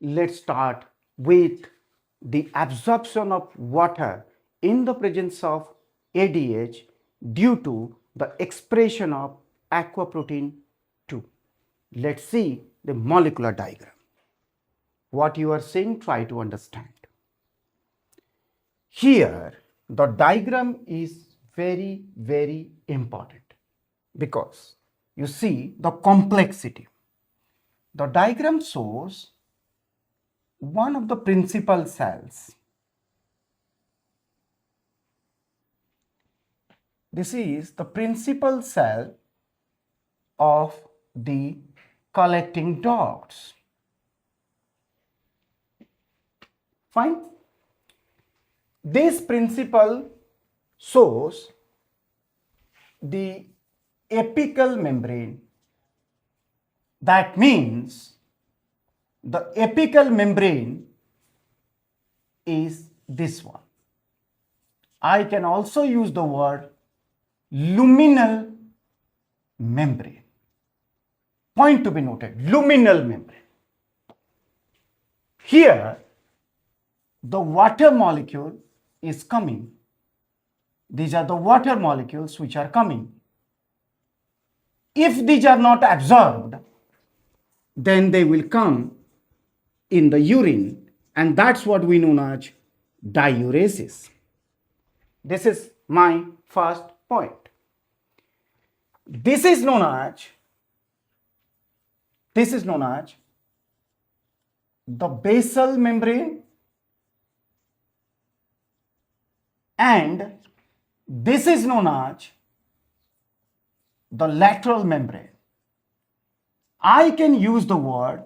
let's start with the absorption of water in the presence of ADH due to the expression of aquaprotein 2. Let's see the molecular diagram. What you are seeing, try to understand. Here, the diagram is very, very important because you see the complexity. The diagram shows one of the principal cells. This is the principal cell of the collecting ducts. Fine. This principle shows the apical membrane. That means the apical membrane is this one. I can also use the word luminal membrane. Point to be noted, luminal membrane. Here, the water molecule is coming. These are the water molecules which are coming. If these are not absorbed, then they will come in the urine, and that's what we know as diuresis. This is my first point. This is known as the basal membrane, and this is known as the lateral membrane. I can use the word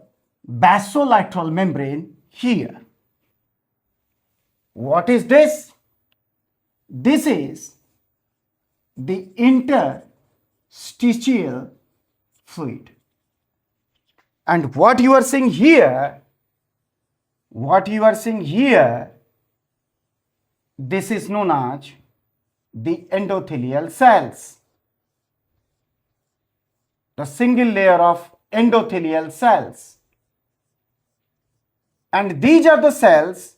basolateral membrane here. What is this? This is the interstitial fluid. And what you are seeing here, this is known as the endothelial cells. The single layer of endothelial cells. And these are the cells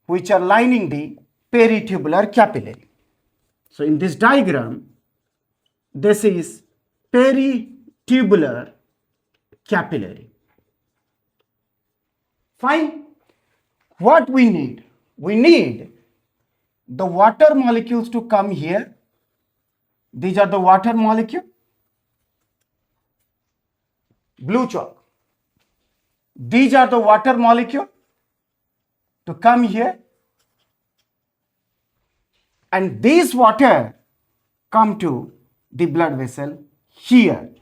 which are lining the peritubular capillary. So in this diagram, this is peritubular capillary. Fine. What we need? We need the water molecules to come here. These are the water molecule. Blue chalk. These are the water molecule to come here. And these water come to the blood vessel here.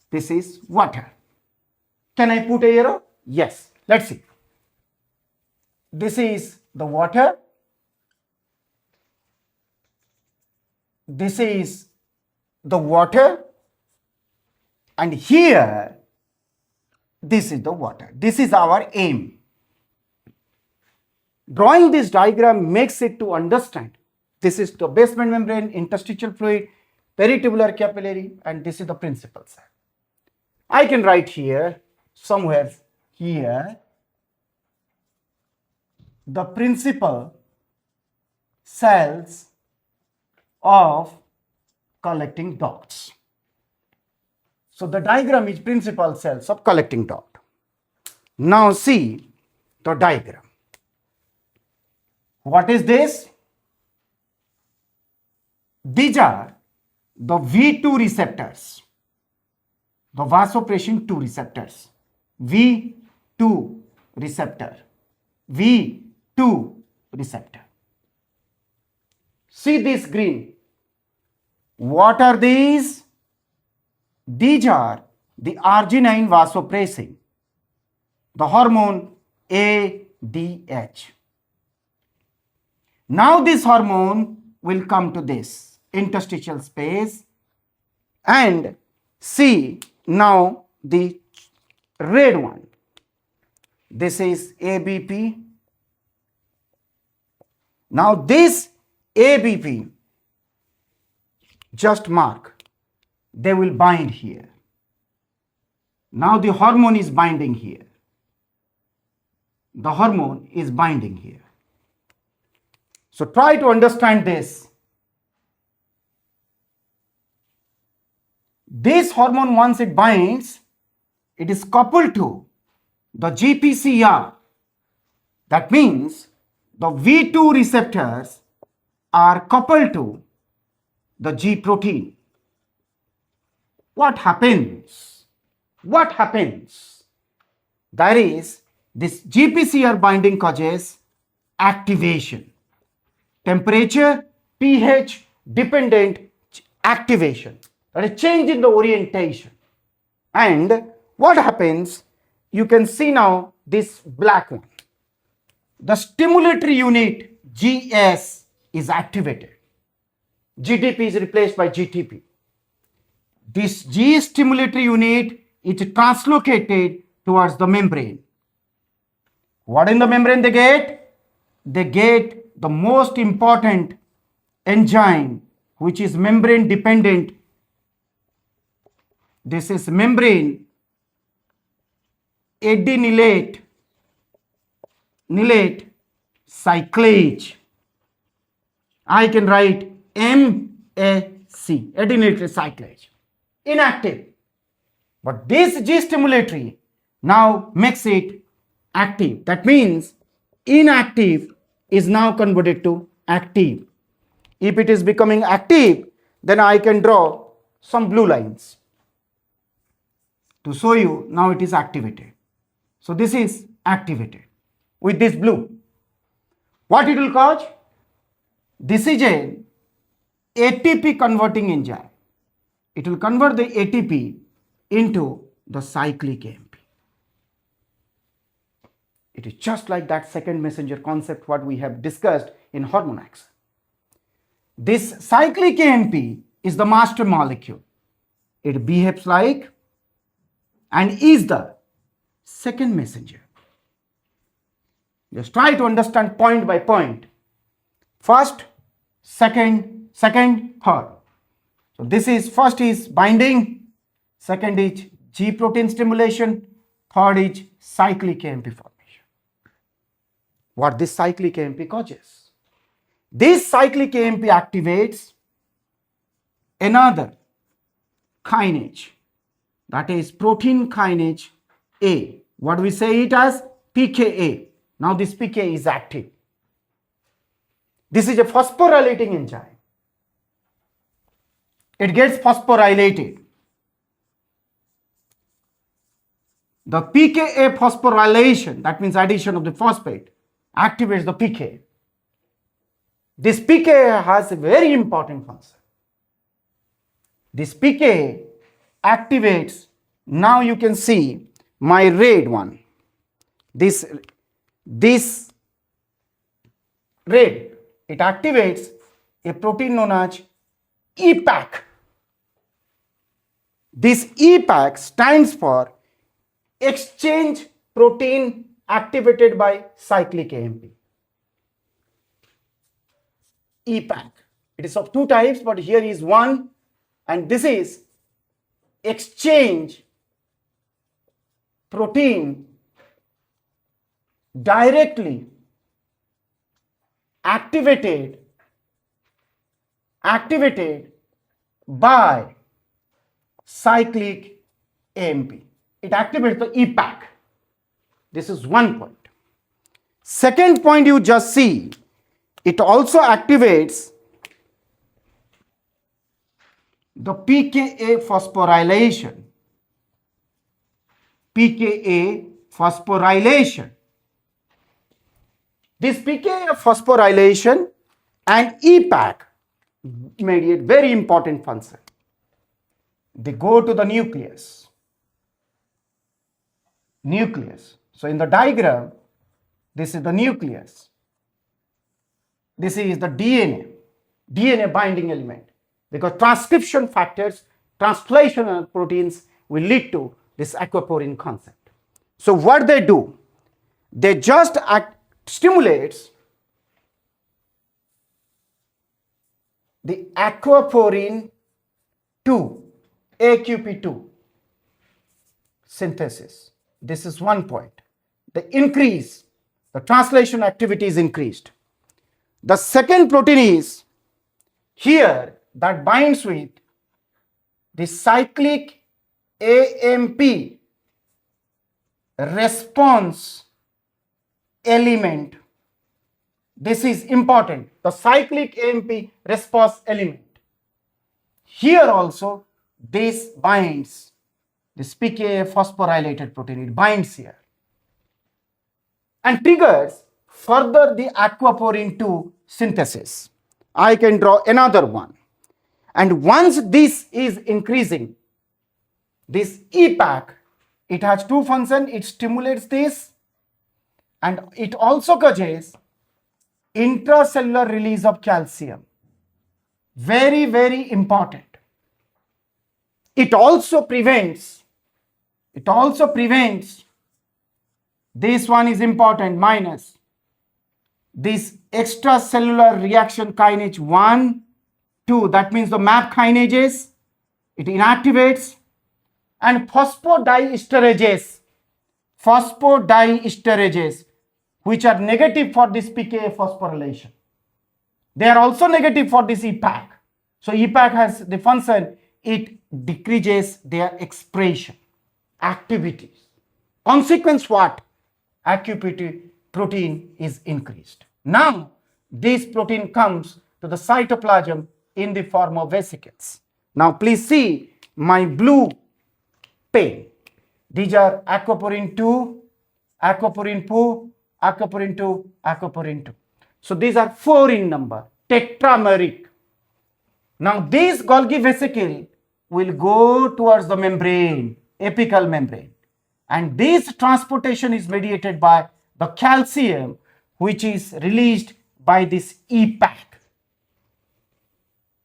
This is water. Can I put a arrow? Yes. Let's see. This is the water. This is the water. And here, this is the water. This is our aim. Drawing this diagram makes it to understand. This is the basement membrane, interstitial fluid, peritubular capillary, and this is the principal cell. I can write here, somewhere here, the principal cells of collecting ducts. So the diagram is principal cells of collecting duct. Now see the diagram. What is this? These are the V2 receptors, the vasopressin 2 receptors, V2 receptor, V2 receptor. See this green. What are these? These are the arginine vasopressin, the hormone ADH. Now this hormone will come to this interstitial space, and see now the red one. This is ABP. Now this ABP, just mark, they will bind here. Now the hormone is binding here. the hormone is binding here. So try to understand this. This hormone, once it binds, it is coupled to the GPCR. That means the V2 receptors are coupled to the G protein. What happens? What happens? That is, this GPCR binding causes activation. Temperature, pH dependent activation. That is, change in the orientation. And what happens? You can see now this black one. The stimulatory unit GS is activated. GDP is replaced by GTP. This G stimulatory unit is translocated towards the membrane. What in the membrane they get? They get the most important enzyme, which is membrane dependent. This is membrane adenylate cyclase. I can write MAC, adenylate cyclase, inactive. But this G stimulatory now makes it active. That means inactive is now converted to active. If it is becoming active, then I can draw some blue lines to show you now it is activated. So this is activated with this blue. What it will cause? This is an ATP converting enzyme. It will convert the ATP into the cyclic AMP. It is just like that second messenger concept what we have discussed in hormone axis. This cyclic AMP is the master molecule. It behaves like and is the second messenger. Just try to understand point by point. First, second, third. So this is, first is binding, second is G protein stimulation, third is cyclic AMP formation. What this cyclic AMP causes? This cyclic AMP activates another kinase, that is protein kinase A. What we say it as? PKA. Now this PKA is active. This is a phosphorylating enzyme. It gets phosphorylated. The PKA phosphorylation, that means addition of the phosphate, activates the PKA. This PKA has a very important function. This PKA activates, now you can see my red one. This red, it activates a protein known as EPAC. This EPAC stands for exchange protein activated by cyclic AMP. EPAC. It is of two types, but here is one, and this is exchange protein directly activated by cyclic AMP. It activates the EPAC. This is one point. Second point, you just see, it also activates the PKA phosphorylation. PKA phosphorylation. This PKA phosphorylation and EPAC mediate very important function. They go to the nucleus. So in the diagram, this is the nucleus. This is the DNA binding element, because transcription factors, translational proteins will lead to this aquaporin concept. So what they do, they just stimulates the aquaporin 2, AQP2 synthesis. This is one point. They increase The translation activity is increased. The second protein is here that binds with the cyclic AMP response element. This is important. The cyclic AMP response element. Here also this binds this PKA phosphorylated protein. It binds here and triggers further the aquaporin 2 synthesis. I can draw another one. And once this is increasing, this EPAC, it has two functions. It stimulates this and it also causes intracellular release of calcium. Very, very important. It also prevents, this one is important, minus this extracellular reaction kinase 1, 2, that means the MAP kinases, it inactivates, and phosphodiesterases, which are negative for this PKA phosphorylation. They are also negative for this EPAC. So EPAC has the function, it decreases their expression, activities. Consequence what? AQP2 protein is increased. Now this protein comes to the cytoplasm in the form of vesicles. Now please see my blue pen. These are aquaporin 2, aquaporin 2, aquaporin 2, aquaporin 2. So these are 4 in number, tetrameric. Now this Golgi vesicle will go towards the membrane, apical membrane. And this transportation is mediated by the calcium, which is released by this EPAC.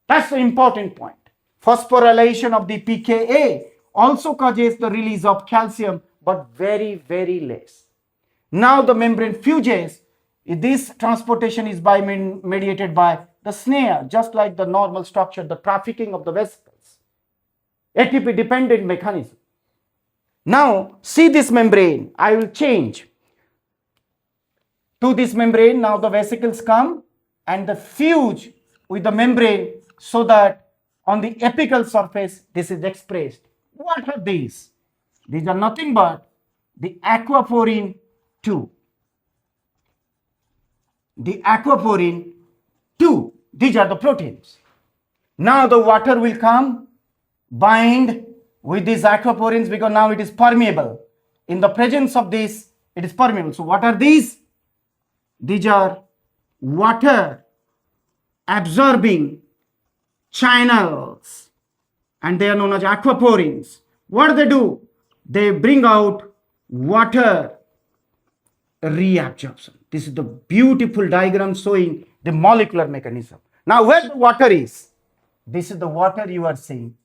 That's the important point. Phosphorylation of the PKA also causes the release of calcium, but very, very less. Now the membrane fuses. This transportation is mediated by the snare, just like the normal structure, the trafficking of the vesicles. ATP dependent mechanism. Now see this membrane. I will change to this membrane. Now the vesicles come and the fuse with the membrane so that on the apical surface this is expressed. What are these? These are nothing but the aquaporin 2. The aquaporin 2. These are the proteins. Now the water will come, bind with these aquaporins because now it is permeable. In the presence of this, it is permeable. So what are these? These are water absorbing channels and they are known as aquaporins. What do? They bring out water reabsorption. This is the beautiful diagram showing the molecular mechanism. Now where the water is? This is the water you are seeing.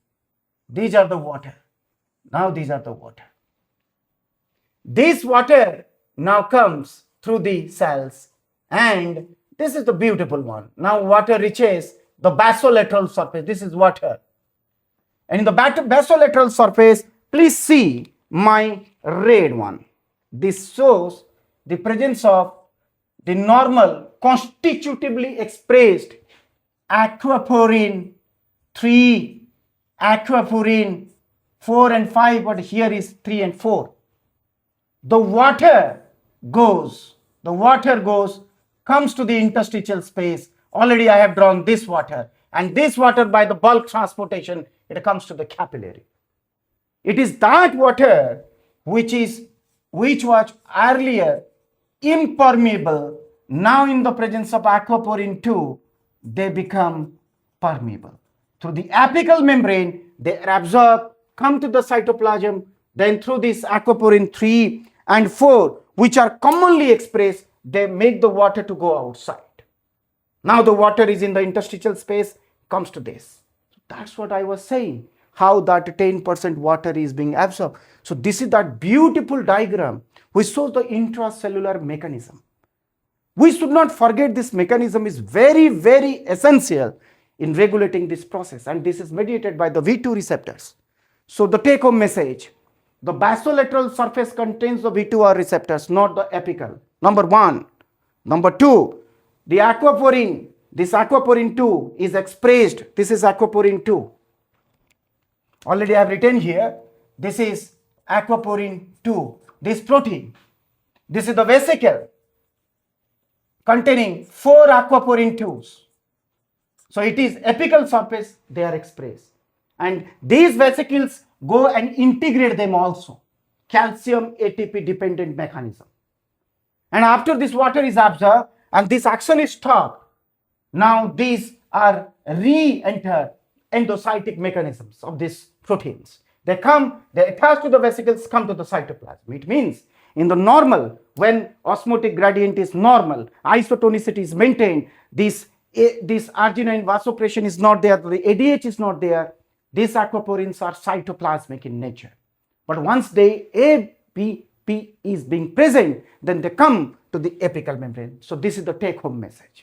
These are the water. Now these are the water. This water now comes through the cells and this is the beautiful one. Now water reaches the basolateral surface. This is water. And in the basolateral surface, please see my red one. This shows the presence of the normal constitutively expressed aquaporin 3, aquaporin 4 and 5, but here is 3 and 4. The water goes, comes to the interstitial space. Already I have drawn this water, and this water by the bulk transportation, it comes to the capillary. It is that water which was earlier impermeable. Now in the presence of aquaporin 2, they become permeable. Through the apical membrane, they are absorbed, come to the cytoplasm, then through this aquaporin 3 and 4, which are commonly expressed, they make the water to go outside. Now the water is in the interstitial space, comes to this. That's what I was saying, how that 10% water is being absorbed. So this is that beautiful diagram which shows the intracellular mechanism. We should not forget this mechanism is very, very essential in regulating this process, and this is mediated by the V2 receptors. So the take-home message, the basolateral surface contains the V2R receptors, not the apical. Number one. Number two, the aquaporin, this aquaporin 2 is expressed. This is aquaporin 2. Already I have written here, this is aquaporin 2, this protein. This is the vesicle containing 4 aquaporin 2s. So it is apical surface, they are expressed. And these vesicles go and integrate them also. Calcium ATP dependent mechanism. And after this water is absorbed and this action is stopped, now these are re-enter endocytic mechanisms of these proteins. They come, they attach to the vesicles, come to the cytoplasm. It means in the normal, when osmotic gradient is normal, isotonicity is maintained, this arginine vasopression is not there, the ADH is not there, these aquaporins are cytoplasmic in nature. But once the APP is being present, then they come to the apical membrane. So this is the take-home message.